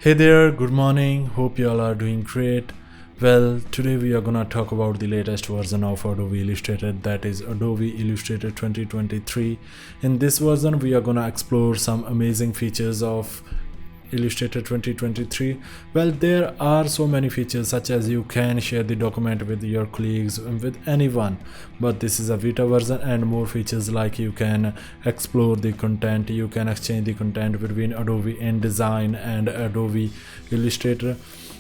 Hey there, good morning. Hope you all are doing great. Well, today we are gonna talk about the latest version of Adobe Illustrator, that is Adobe Illustrator 2023. In this version, we are gonna explore some amazing features of Illustrator 2023. Well, there are so many features, such as you can share the document with your colleagues and with anyone, but this is a beta version, and more features like you can explore the content, you can exchange the content between Adobe InDesign and Adobe Illustrator.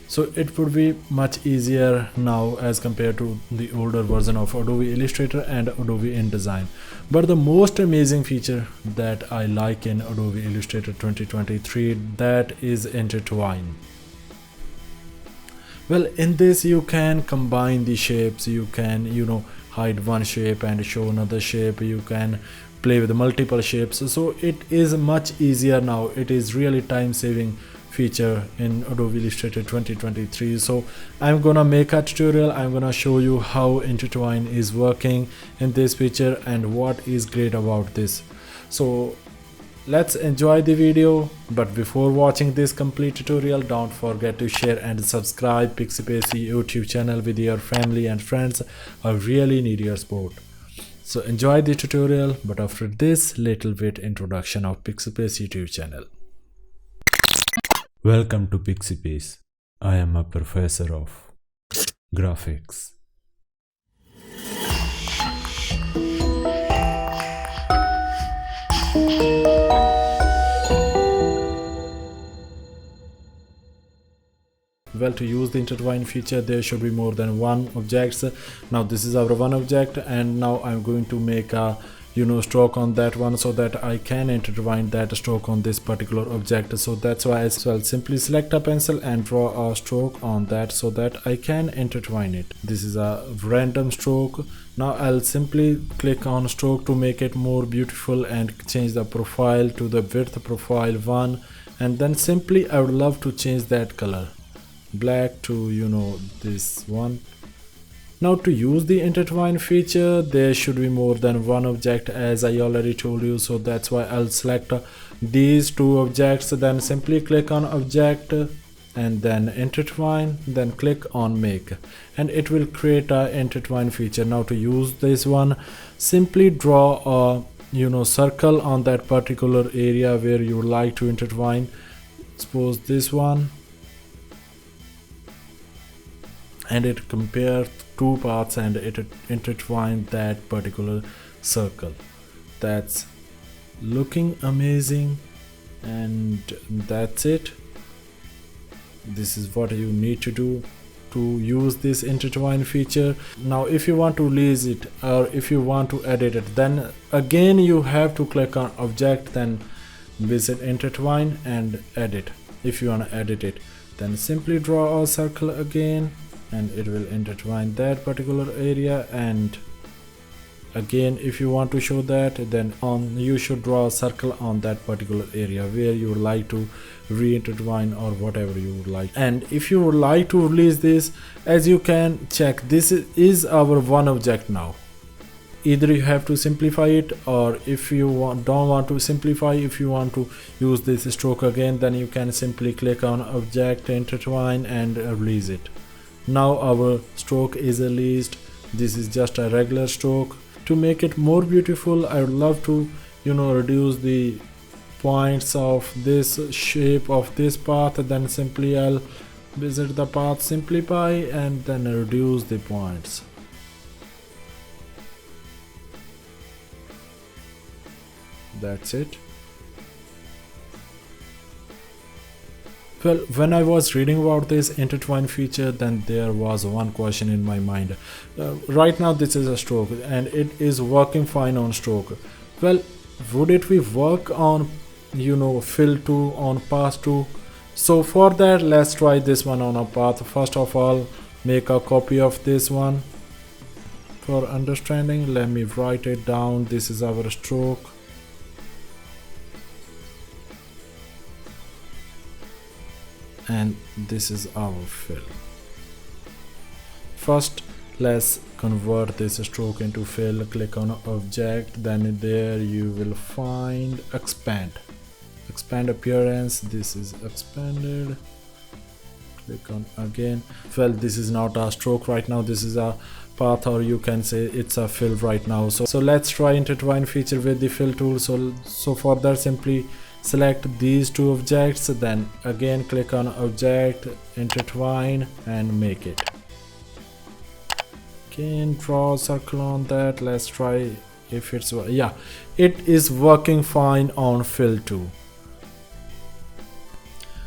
So it would be much easier now as compared to the older version of Adobe Illustrator and Adobe InDesign. But the most amazing feature that I like in Adobe Illustrator 2023, that is Intertwine. Well, in this you can combine the shapes, you can hide one shape and show another shape, you can play with multiple shapes. So it is much easier now. It is really time saving feature in Adobe Illustrator 2023. So I'm gonna make a tutorial. I'm gonna show you how Intertwine is working in this feature and what is great about this. So let's enjoy the video, but before watching this complete tutorial, don't forget to share and subscribe PIXIPACE YouTube channel with your family and friends. I really need your support. So enjoy the tutorial, but after this little bit introduction of PIXIPACE YouTube channel. Welcome to PIXIPACE. I am a professor of graphics. Well, to use the intertwine feature, there should be more than one objects. Now this is our one object, and now I'm going to make a stroke on that one so that I can intertwine that stroke on this particular object. So that's why I'll simply select a pencil and draw a stroke on that so that I can intertwine it. This is a random stroke. Now I'll simply click on stroke to make it more beautiful and change the profile to the width profile 1, and then simply I would love to change that color black to this one. Now to use the intertwine feature, there should be more than one object, as I already told you. So that's why I'll select these two objects, then simply click on object and then intertwine, then click on make, and it will create a intertwine feature. Now to use this one, simply draw a circle on that particular area where you would like to intertwine. Suppose this one, and it compares two paths and it intertwine that particular circle. That's looking amazing, and that's it. This is what you need to do to use this intertwine feature. Now if you want to release it or if you want to edit it, then again you have to click on object, then visit intertwine and edit. If you want to edit it, then simply draw a circle again, and it will intertwine that particular area. And again, if you want to show that, then you should draw a circle on that particular area where you would like to re-intertwine or whatever you would like. And if you would like to release this, as you can check, this is our one object now. Either you have to simplify it, or if you don't want to simplify, if you want to use this stroke again, then you can simply click on object, intertwine, and release it. Now our stroke is released. This is just a regular stroke. To make it more beautiful, I would love to reduce the points of this shape of this path. Then simply I'll visit the path, simplify, and then reduce the points. That's it. Well, when I was reading about this intertwine feature, then there was one question in my mind. Right now this is a stroke and it is working fine on stroke. Well, would it be work on fill 2, on path 2? So for that, let's try this one on a path. First of all, make a copy of this one. For understanding, let me write it down. This is our stroke. And this is our fill. First, let's convert this stroke into fill. Click on object, then there you will find expand. expand appearance. This is expanded. Click on again. Well, this is not a stroke right now, this is a path, or you can say it's a fill right now. So let's try intertwine feature with the fill tool. So for that, simply select these two objects, then again click on object, intertwine, and make it. Again draw a circle on that. Let's try if it's, yeah, it is working fine on fill too.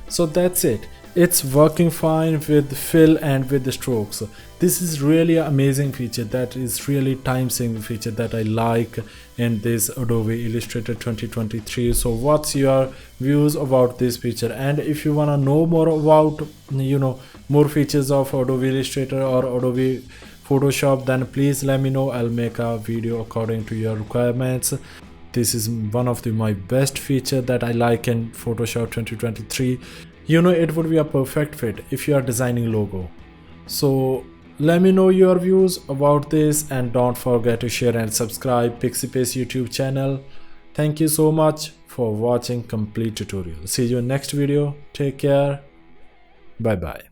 So that's it, it's working fine with fill and with the strokes. This is really an amazing feature, that is really time saving feature that I like in this Adobe Illustrator 2023. So what's your views about this feature? And if you want to know more about, you know, more features of Adobe Illustrator or Adobe Photoshop, then please let me know. I'll make a video according to your requirements. This is one of my best feature that I like in Photoshop 2023. You know, it would be a perfect fit if you are designing logo. So let me know your views about this, and don't forget to share and subscribe PIXIPACE YouTube channel. Thank you so much for watching complete tutorial. See you in next video. Take care. Bye bye.